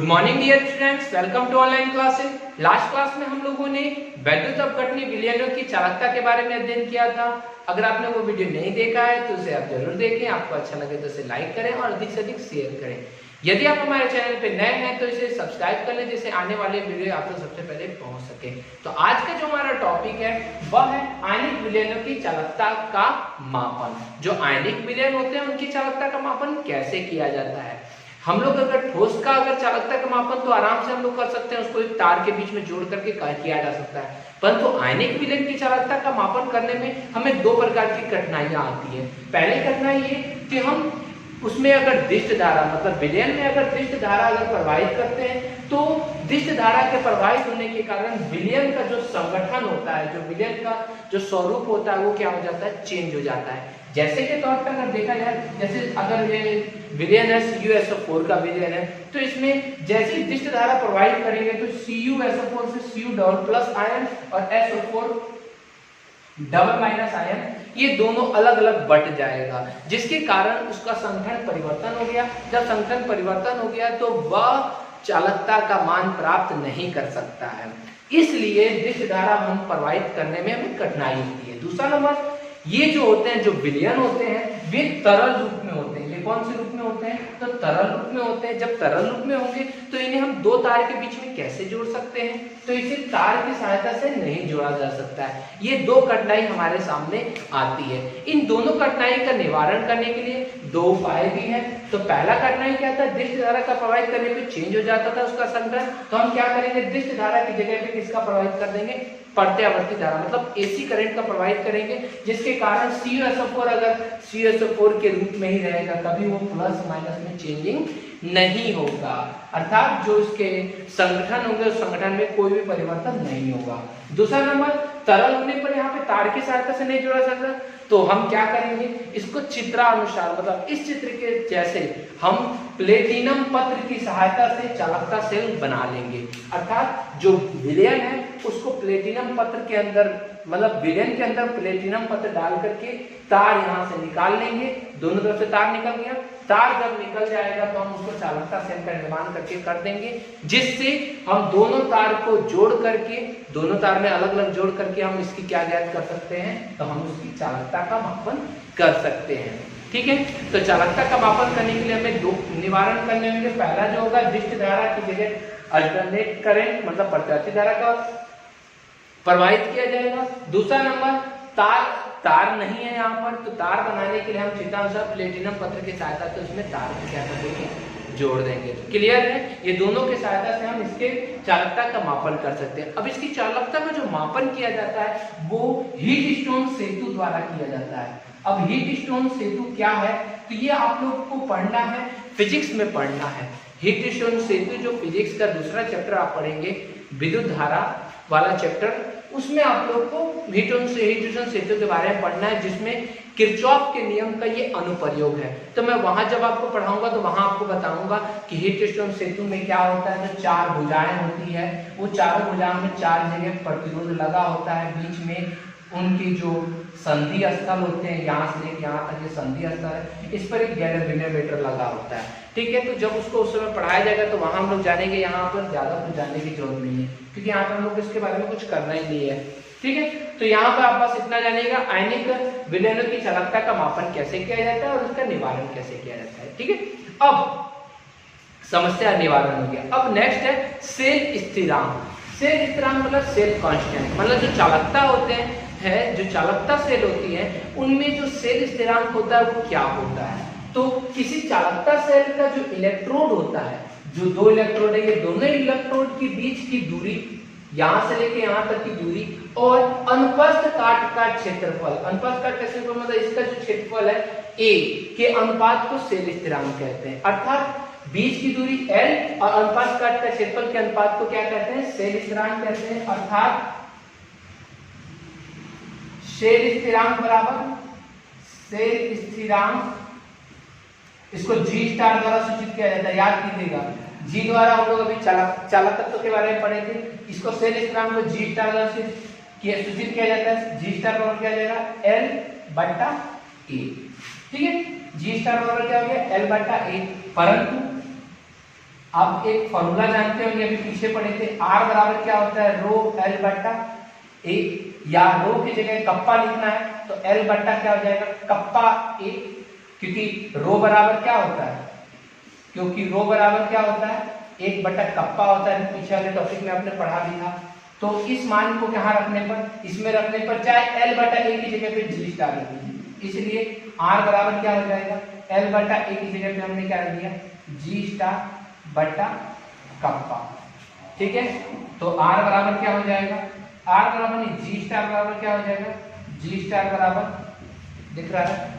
Morning dear students, welcome to online classes. Last class में हम लोगों ने वैद्युत अपघटनी विलयनों की चालकता के बारे में अध्ययन किया था। अगर आपने वो वीडियो नहीं देखा है तो उसे आप जरूर देखें। आपको अच्छा लगे तो इसे लाइक करें और अधिक से अधिक शेयर करें। यदि आप हमारे चैनल पे नए हैं तो इसे सब्सक्राइब कर लें, जिससे आने वाले वीडियो आप तक सबसे पहले पहुंच सके। तो आज का जो हमारा टॉपिक है वह है आयनिक विलयनों की चालकता का मापन। जो आयनिक विलयन होते हैं उनकी चालकता का मापन कैसे किया जाता है। हम लोग अगर ठोस का चालकता का मापन तो आराम से हम लोग कर सकते हैं, उसको एक तार के बीच में जोड़ करके किया जा सकता है। परंतु आयनिक विलयन की चालकता का मापन करने में हमें दो प्रकार की कठिनाइयां आती है। पहली कठिनाई ये कि हम उसमें अगर दिष्ट धारा मतलब विलयन में अगर दिष्ट धारा अगर प्रवाहित करते हैं तो दिष्ट धारा के प्रवाहित होने के कारण विलयन का जो संगठन होता है, जो विलयन का जो स्वरूप होता है वो क्या हो जाता है, चेंज हो जाता है। जैसे के तौर पर अगर देखा जाए, जैसे अगर ये विलयन है CuSO4 का विलयन है तो इसमें जैसे ही दिष्ट धारा प्रवाहित करेंगे तो CuSO4 से Cu डबल प्लस आयन और SO4 डबल माइनस आयन ये दोनों अलग अलग बट जाएगा, जिसके कारण उसका संगठन परिवर्तन हो गया। जब संगठन परिवर्तन हो गया तो वह चालकता का मान प्राप्त नहीं कर सकता है, इसलिए दिष्ट धारा हम प्रवाहित करने में हमें कठिनाई होती है। दूसरा नंबर, ये जो होते हैं, जो विलयन होते हैं वे तरल रूप में होते हैं। ये कौन से रूप में होते हैं, तो तरल रूप में होते हैं। जब तरल रूप में होंगे तो इन्हें हम दो तार के बीच में कैसे जोड़ सकते हैं, तो इसे तार की सहायता से नहीं जोड़ा जा सकता है। ये दो कठिनाई हमारे सामने आती है। इन दोनों कठिनाई का निवारण करने के लिए दो उपाय भी है। तो पहला कठिनाई क्या था, दिष्ट धारा का प्रवाहित करने पे चेंज हो जाता था उसका संगठन। तो हम क्या करेंगे, दिष्ट धारा की जगह पे किसका प्रवाहित कर देंगे, प्रत्यावर्ती धारा मतलब AC करंट का प्रवाहित करेंगे, जिसके कारण CuSO4 अगर CuSO4 के रूप में ही रहेगा, कभी वो प्लस माइनस में चेंजिंग नहीं होगा। अर्थात जो इसके संगठन होंगे उस संगठन में कोई भी परिवर्तन नहीं होगा। दूसरा नंबर, तरल होने पर यहाँ पे तार की सहायता से नहीं जोड़ा सकता, तो हम क्या करेंगे, इसको चित्रानुसार मतलब इस चित्र के जैसे हम प्लेटिनम पत्र की सहायता से चालकता सेल बना लेंगे। अर्थात जो विलयन है उसको प्लेटिनम पत्र के अंदर मतलब विलयन के अंदर प्लेटिनम पत्र डाल करके तार यहाँ से निकाल लेंगे। दोनों तरफ से तार निकल गया। तार जब निकल जाएगा तो हम उसको चालकता सेल का निर्माण करके कर देंगे, जिससे हम दोनों तार को जोड़ करके, दोनों तार में अलग अलग जोड़ करके हम इसकी क्या ज्ञात कर सकते हैं, तो हम उसकी चालकता का मापन कर सकते हैं। ठीक है, तो चालकता का मापन करने के लिए हमें दो निवारण करने होंगे। पहला जो होगा, दिष्ट धारा की जगह अल्टरनेट करंट मतलब प्रत्यावर्ती धारा का प्रवाहित किया जाएगा। दूसरा नंबर, तार नहीं है यहाँ पर, तो तार बनाने के लिए हम चित्रानुसार प्लेटिनम पत्र की सहायता से उसमें तार को क्या कर देंगे, जोड़ देंगे। क्लियर है, ये दोनों की सहायता से हम इसके चालकता का मापन कर सकते हैं। अब इसकी चालकता का जो मापन किया जाता है वो हीट स्टोन सेतु द्वारा किया जाता है। अब हीट स्टोन सेतु क्या है, तो ये आप लोग को पढ़ना है, फिजिक्स में पढ़ना है। हीट स्टोन सेतु जो फिजिक्स का दूसरा चैप्टर आप पढ़ेंगे, विद्युत धारा वाला चैप्टर, उसमें आप लोग को हीट स्टोन सेतु के बारे में पढ़ना है, जिसमें किरचॉफ के नियम का ये अनुप्रयोग है। तो मैं वहां जब आपको पढ़ाऊंगा तो वहां आपको बताऊंगा कि हीट स्टोन सेतु में क्या होता है। जो चार भुजाएं होती है, वो चारों भुजाओं में चार जगह प्रतिरोध लगा होता है, बीच में उनकी जो संधि स्थल होते हैं, यहाँ से लेकर यहाँ तक ये संधि स्थल है, इस पर एक गैल्वेनोमीटर लगा होता है। ठीक है, तो जब उसको उस समय पढ़ाया जाएगा तो वहां हम लोग जानेंगे। यहाँ पर ज्यादा कुछ जानने की जरूरत नहीं है, क्योंकि यहाँ पर हम लोग इसके बारे में कुछ करना ही नहीं है। ठीक है, तो यहाँ पर आप बस इतना जानिएगा, आयनिक विलयनों की चालकता का मापन कैसे किया जाता है और उसका निवारण कैसे किया जाता है। ठीक है, अब समस्या निवारण हो गया। अब नेक्स्ट है सेल स्थिरांक। सेल स्थिरांक मतलब सेल कांस्टेंट, मतलब जो चालकता होते हैं जो चालकता सेल होती है उनमें जो सेल स्थिरांक होता है वो क्या होता है। तो किसी चालकता सेल का जो इलेक्ट्रोड होता है, जो दो इलेक्ट्रोड है, ये दोनों इलेक्ट्रोड के बीच की दूरी, यहां से लेके यहां तक की दूरी, और अनुप्रस्थ काट का क्षेत्रफल, अनुप्रस्थ काट का क्षेत्रफल मतलब इसका जो क्षेत्रफल है A के अनुपात को सेल स्थिरांक कहते हैं। अर्थात बीच की दूरी L और अनुप्रस्थ काट का क्षेत्रफल के अनुपात को क्या कहते हैं, सेल स्थिरांक कहते हैं। अर्थात सेल स्थिरांक बराबर सेल स्थिरांक, इसको G स्टार द्वारा सूचित किया जाता है, याद कीजिएगा। G द्वारा हम लोग अभी चालकत्व के बारे में पढ़े थे, इसको सेल स्थिरांक को G स्टार द्वारा सूचित किया जाता है। G स्टार बराबर क्या हो जाएगा, L बटा A। ठीक है, G स्टार बराबर क्या हो गया, L बटा A। परंतु आप एक फॉर्मूला जानते होंगे, अभी पीछे पढ़े थे, R बराबर क्या होता है, रो L बट्टा A, या रो की जगह कप्पा लिखना है तो L बट्टा क्या हो जाएगा, कप्पा A, क्योंकि रो बराबर क्या होता है, क्योंकि रो बराबर क्या होता है, 1 बट्टा कप्पा होता है, पीछे वाले टॉपिक में आपने पढ़ा भी था। तो इस मान को कहाँ रखने पर, इसमें रखने पर चाहे L बटा A की जगह पे G स्टार रख दीजिए, इसलिए R बराबर क्या हो जाएगा, L बटा A की जगह पे हमने क्या रख दिया, G स्टार बटा कप्पा। ठीक है, तो R बराबर क्या हो जाएगा, R बराबर नहीं, G स्टार बराबर क्या हो जाएगा, G स्टार बराबर दिख रहा है,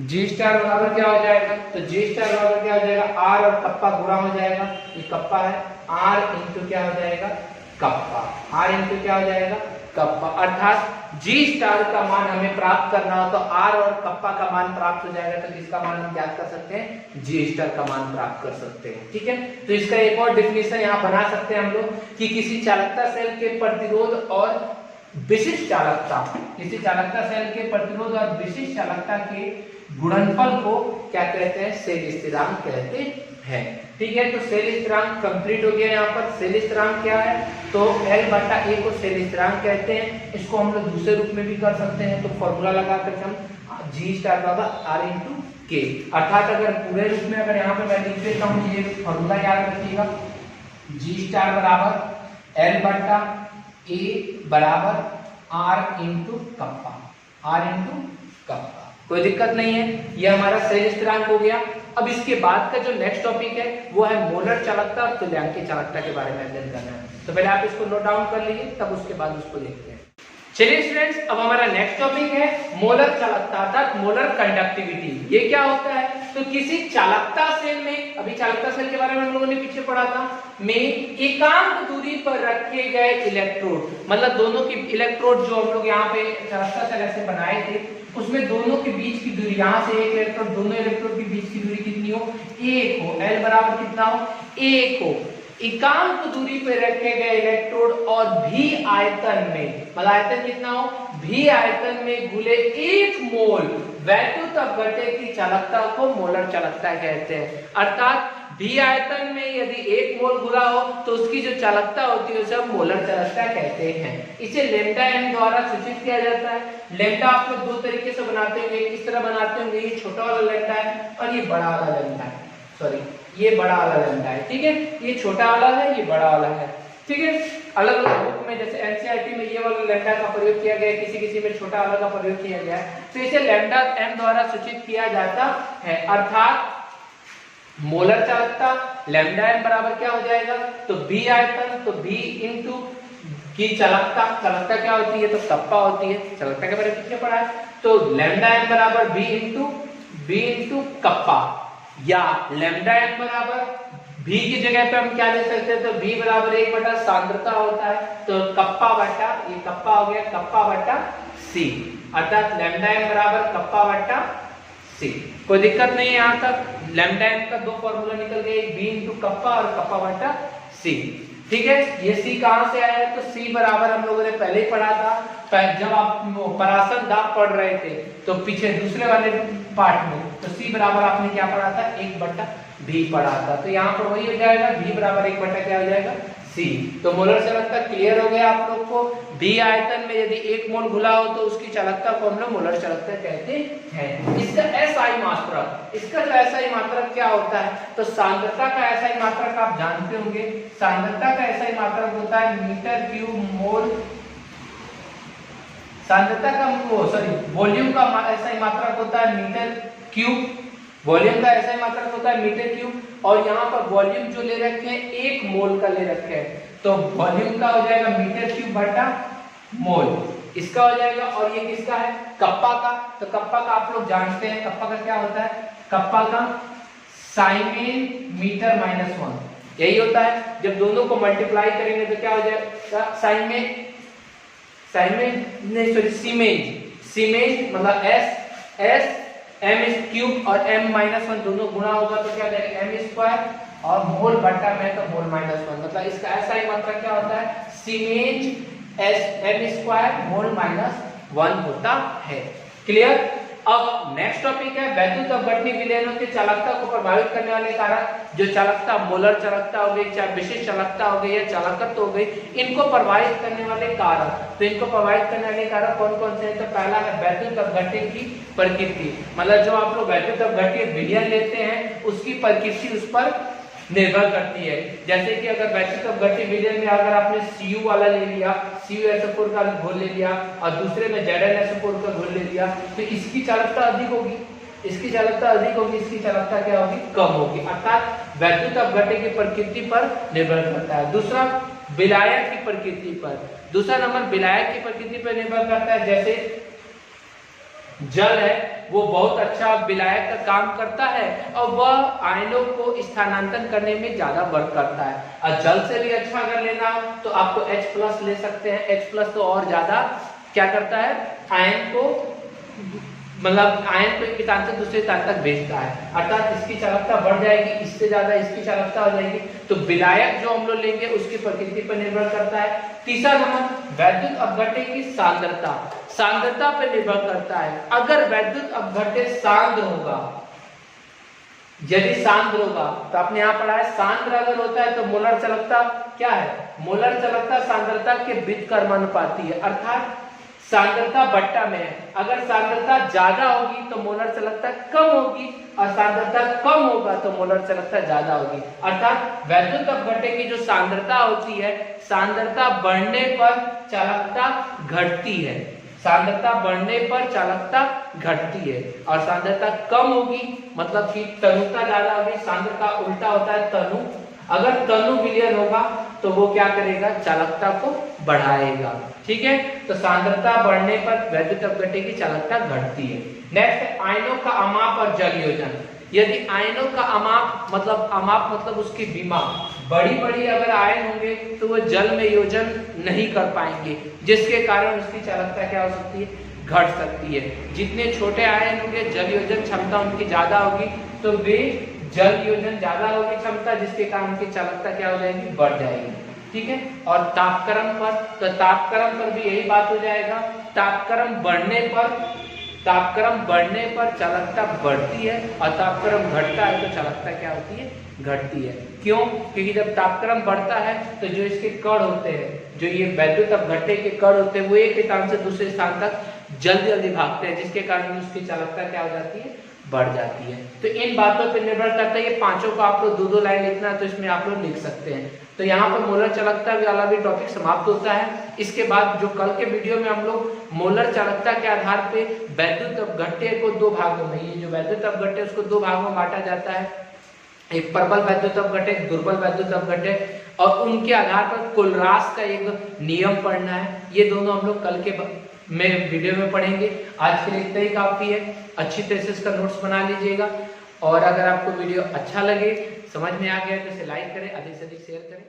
G स्टार बराबर क्या हो जाएगा, तो G स्टार बराबर क्या हो जाएगा, R और कप्पा गुणा हो जाएगा, ये कप्पा है, R इंटू क्या हो जाएगा, कप्पा, R इंटू क्या हो जाएगा, कप्पा। अर्थात G स्टार का मान हमें प्राप्त करना हो तो R और कप्पा का मान प्राप्त हो जाएगा, तो किसका मान हम ज्ञात कर सकते हैं, G स्टार का मान प्राप्त कर सकते हैं। ठीक है, तो इसका एक और डिफिनेशन यहाँ बना सकते हैं हम लोग कि किसी चालकता सेल के प्रतिरोध और विशिष्ट चालकता, किसी चालकता सेल के प्रतिरोध और विशिष्ट चालकता के गुणनफल को क्या कहते हैं, सेल स्थिरांक कहते हैं। ठीक है, तो सेल स्थिरांक कंप्लीट हो गया। यहाँ पर सेल स्थिरांक क्या है, तो L बटा A को सेल स्थिरांक कहते हैं। इसको हम लोग दूसरे रूप में भी कर सकते हैं, तो फॉर्मूला लगा करके हम G स्टार बराबर R इंटू के, अर्थात अगर पूरे रूप में अगर यहाँ पे मैं लिख देता हूँ, ये फॉर्मूला याद रखिएगा, G स्टार बराबर L बटा A बराबर R into kappa, R into kappa. कोई दिक्कत नहीं है, ये हमारा सेल स्थिरांक हो गया। अब इसके बाद का जो नेक्स्ट टॉपिक है वो है मोलर चालकता और तुल्यांकीय चालकता के बारे में अध्ययन करना है। तो पहले आप इसको नोट डाउन कर लीजिए, तब उसके बाद उसको देखते हैं। चलिए स्टूडेंट्स, अब हमारा नेक्स्ट टॉपिक है मोलर चालकता अर्थात मोलर कंडक्टिविटी। ये क्या होता है, तो किसी चालकता सेल में, अभी चालकता सेल के बारे में हम लोगों ने पीछे पढ़ा था, में एकांक दूरी पर रखे गए इलेक्ट्रोड, मतलब दोनों की इलेक्ट्रोड जो हम लोग यहाँ पे चालकता सेल ऐसे बनाए थे, उसमें दोनों के बीच की दूरी, यहाँ से एक इलेक्ट्रोड, दोनों इलेक्ट्रोड के बीच की दूरी कितनी हो, 1 हो, L बराबर कितना हो, 1 हो। एकांक दूरी पे रखे गए इलेक्ट्रोड और भी आयतन में, मतलब आयतन कितना हो, भी आयतन में घुले 1 मोल वैद्युत अपघट्य की चालकता को मोलर चालकता कहते हैं। अर्थात भी आयतन में यदि 1 मोल घुला हो तो उसकी जो चालकता होती है उसे हम मोलर चालकता कहते हैं। इसे लैम्डा m द्वारा सूचित किया जाता है। लैम्डा आप लोग दो तरीके से बनाते होंगे, इस तरह बनाते होंगे, ये छोटा वाला लैम्डा है और ये बड़ा वाला लैम्डा है, सॉरी ये बड़ा वाला लैम्डा है। ठीक है, ये छोटा वाला है, ये बड़ा वाला है। ठीक है, अलग अलग बुक में जैसे एनसीईआरटी में ये वाला लैम्डा का प्रयोग किया गया है, किसी किसी में छोटा वाला का प्रयोग किया गया है, तो इसे लैम्डा m द्वारा सूचित किया जाता है। अर्थात मोलर चालकता लैम्डा m बराबर क्या हो जाएगा, तो b आयतन, तो b इंटू की चालकता, चालकता क्या होती है, तो कप्पा होती है, चालकता के बारे में कितने पढ़ा है, तो लैम्डा m बराबर b इंटू कप्पा, या लैम्डा m बराबर v की जगह पे हम क्या ले सकते हैं, तो v बराबर 1 बटा सांद्रता होता है, तो कप्पा बटा, ये कप्पा हो गया, कप्पा बटा c, अर्थात लैम्डा m बराबर कप्पा बटा c। कोई दिक्कत नहीं है, यहाँ तक लैम्डा m का दो फॉर्मूला निकल गए, v इंटू कप्पा और कप्पा बटा c। ठीक है, ये c कहां से आया है, तो c बराबर हम लोगों ने पहले ही पढ़ा था, जब आप परासन दाब पढ़ रहे थे तो पीछे दूसरे वाले पार्ट में, तो c बराबर आपने क्या पढ़ा था, 1 बटा v पढ़ा था, तो यहाँ पर वही हो जाएगा, v बराबर 1 बटा क्या हो जाएगा, c। तो मोलर चालकता क्लियर हो गया आप लोग को। v आयतन में यदि 1 मोल घुला हो तो उसकी चालकता को हम लोग मोलर चालकता कहते हैं। इसका एसआई मात्रक, इसका जो एसआई मात्रक क्या होता है, तो सांद्रता का एसआई मात्रक आप जानते होंगे, सांद्रता का एसआई मात्रक होता है मीटर क्यूब मोल, सांद्रता का वॉल्यूम का एसआई मात्रक होता है मीटर क्यूब, वॉल्यूम का एसआई मात्रक होता है मीटर क्यूब, और यहाँ पर वॉल्यूम जो ले रखे हैं 1 मोल का ले रखे हैं, तो वॉल्यूम का हो जाएगा मीटर क्यूब बटा मोल, इसका हो जाएगा। और ये किसका है, कप्पा का, तो कप्पा का आप लोग जानते हैं, कप्पा का क्या होता है, कप्पा का साइमेन मीटर माइनस 1, यही होता है। जब दोनों को मल्टीप्लाई करेंगे तो क्या हो जाएगा, सीमेंज मतलब एस एम क्यूब और m माइनस 1 दोनों गुणा होगा तो क्या जाएगा, m स्क्वायर, और मोल बटा में तो मोल माइनस 1, मतलब इसका ऐसा ही मात्रा क्या होता है, सीमेंज Sm² मोल -1 होता है। क्लियर। अब नेक्स्ट टॉपिक है वैद्युत अपघटनी विलयनों की चालकता को प्रभावित करने वाले कारक। जो चालकता, मोलर चालकता हो गई, चाहे विशिष्ट चालकता हो गई या चालकत्व हो गई, इनको प्रभावित करने वाले कारक। तो इनको प्रभावित करने वाले कारक कौन कौन से हैं? तो पहला है वैद्युत अपघट्य की प्रकृति, मतलब जो आप लोग वैद्युत अपघट्य विलयन लेते हैं उसकी प्रकृति उस पर निर्भर करती है। जैसे कि अगर वैद्युत अपघट्य विलयन में अगर आपने Cu वाला ले लिया, CuSO4 का घोल ले लिया और दूसरे में ZnSO4 का घोल ले लिया, तो इसकी चालकता अधिक होगी, इसकी चालकता अधिक होगी, इसकी चालकता क्या होगी? कम होगी। अर्थात वैद्युत अपघट्य की प्रकृति पर निर्भर करता है। दूसरा विलायक की प्रकृति पर, दूसरा नंबर विलायक की प्रकृति पर निर्भर करता है। जैसे जल है वो बहुत अच्छा विलायक का काम करता है और वह आयनों को स्थानांतरण करने में ज्यादा वर्क करता है। और जल से भी अच्छा अगर लेना तो आपको H+ ले सकते हैं। H+ तो और ज्यादा क्या करता है? आयन को, मतलब आयन को एक स्थान से दूसरे स्थान तक भेजता है, अर्थात इसकी चालकता बढ़ जाएगी, इससे ज्यादा इसकी चालकता हो जाएगी। तो विलायक जो हम लोग लेंगे उसकी प्रकृति पर निर्भर करता है। तीसरा नंबर वैद्युत अपघट्य की सांद्रता, सांद्रता पर निर्भर करता है। अगर वैद्युत अपघट्य सांद्र होगा, यदि सांद्र होगा तो आपने यहाँ पढ़ा है सांद्र अगर होता है तो मोलर चालकता क्या है? मोलर चालकता सांद्रता के व्युत्क्रमानुपाती है, अर्थात सांद्रता बट्टा में है। अगर सांद्रता ज्यादा होगी तो मोलर चालकता कम होगी और सांद्रता कम होगा तो मोलर चालकता ज्यादा होगी। अर्थात वैद्युत अपघट्य की जो सांद्रता होती है, सांद्रता बढ़ने पर चालकता घटती है, सांद्रता बढ़ने पर चालकता घटती है। और सांद्रता कम होगी मतलब कि तनुता ज्यादा होगी, सांद्रता उल्टा होता है तनु। अगर तनु विलयन होगा तो वो क्या करेगा? चालकता को बढ़ाएगा। ठीक है, तो सांद्रता बढ़ने पर वैद्युत अपघट्य की चालकता घटती है। नेक्स्ट, आयनों का अमाप और जल योजन। यदि आयनों का अमाप मतलब उसकी विमा, बड़ी अगर आयन होंगे तो वो जल में योजन नहीं कर पाएंगे, जिसके कारण उसकी चालकता क्या हो सकती है? घट सकती है। जितने छोटे आयन होंगे जल योजन क्षमता उनकी ज्यादा होगी, तो वे जल योजन ज्यादा होगी क्षमता, जिसके कारण उनकी चालकता क्या हो जाएगी? बढ़ जाएगी। ठीक है, और तापक्रम पर, तो तापक्रम पर भी यही बात हो जाएगा। तापक्रम बढ़ने पर चालकता बढ़ती है और तापक्रम घटता है तो चालकता क्या होती है? घटती है। क्यों? क्योंकि जब तापक्रम बढ़ता है तो जो इसके कण होते हैं, जो ये वैद्युत अपघट्य के कण होते हैं, वो एक स्थान से दूसरे स्थान तक जल्दी भागते हैं, जिसके कारण उसकी चालकता क्या हो जाती है? बढ़ जाती है। तो इन बातों पर निर्भर करता है। ये पांचों को आप लोग दो लाइन लिखना है तो इसमें आप लोग लिख सकते हैं। तो यहाँ पर मोलर चालकता वाला भी टॉपिक समाप्त होता है। इसके बाद जो कल के वीडियो में हम लोग मोलर चालकता के आधार पे वैद्युत अपघट्य को दो भागों में, ये जो वैद्युत अपघट्य उसको दो भागों में बांटा जाता है, एक प्रबल वैद्युत अपघट्य, एक दुर्बल वैद्युत अपघट्य, और उनके आधार पर कोलरास का एक नियम पढ़ना है। ये दोनों हम लोग कल के में वीडियो में पढ़ेंगे। आज के लिए इतना ही काफी है। अच्छी तरह से इसका नोट्स बना लीजिएगा, और अगर आपको वीडियो अच्छा लगे, समझ में आ गया तो इसे लाइक करें, अधिक से अधिक शेयर करें।